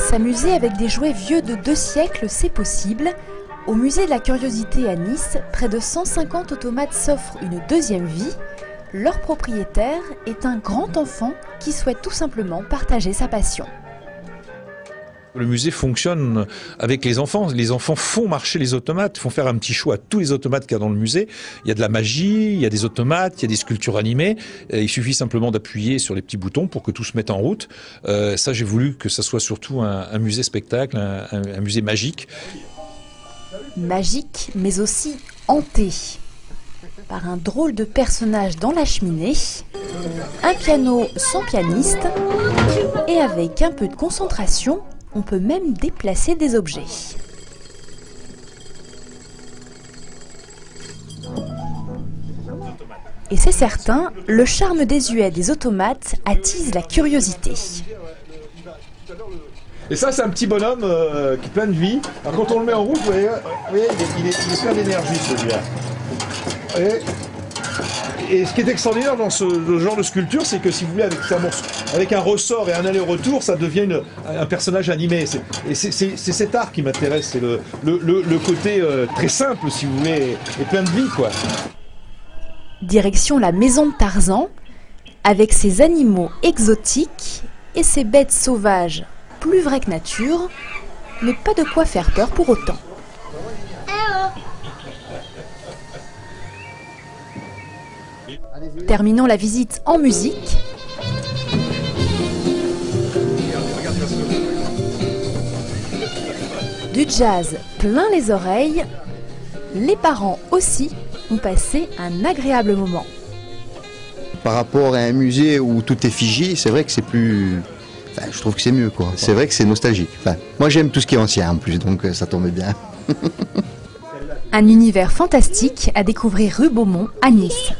S'amuser avec des jouets vieux de 2 siècles, c'est possible. Au musée de la curiosité à Nice, près de 150 automates s'offrent une deuxième vie. Leur propriétaire est un grand enfant qui souhaite tout simplement partager sa passion. Le musée fonctionne avec les enfants. Les enfants font marcher les automates, font faire un petit show à tous les automates qu'il y a dans le musée. Il y a de la magie, il y a des automates, il y a des sculptures animées. Il suffit simplement d'appuyer sur les petits boutons pour que tout se mette en route. Ça, j'ai voulu que ça soit surtout un musée spectacle, un musée magique. Magique, mais aussi hanté. Par un drôle de personnage dans la cheminée, un piano sans pianiste, et avec un peu de concentration, on peut même déplacer des objets. Et c'est certain, le charme désuet des automates attise la curiosité. Et ça, c'est un petit bonhomme qui est plein de vie. Alors, quand on le met en route, vous voyez il est plein d'énergie, celui-là. Et ce qui est extraordinaire dans ce genre de sculpture, c'est que si vous voulez, avec un ressort et un aller-retour, ça devient un personnage animé. Et c'est cet art qui m'intéresse, c'est le côté très simple, si vous voulez, et plein de vie, quoi. Direction la maison de Tarzan, avec ses animaux exotiques et ses bêtes sauvages plus vraies que nature, mais pas de quoi faire peur pour autant. Terminons la visite en musique. Du jazz plein les oreilles. Les parents aussi ont passé un agréable moment. Par rapport à un musée où tout est figé, c'est vrai que c'est plus... Enfin, je trouve que c'est mieux, quoi. C'est vrai que c'est nostalgique. Enfin, moi, j'aime tout ce qui est ancien, en plus, donc ça tombe bien. Un univers fantastique à découvrir rue Beaumont à Nice.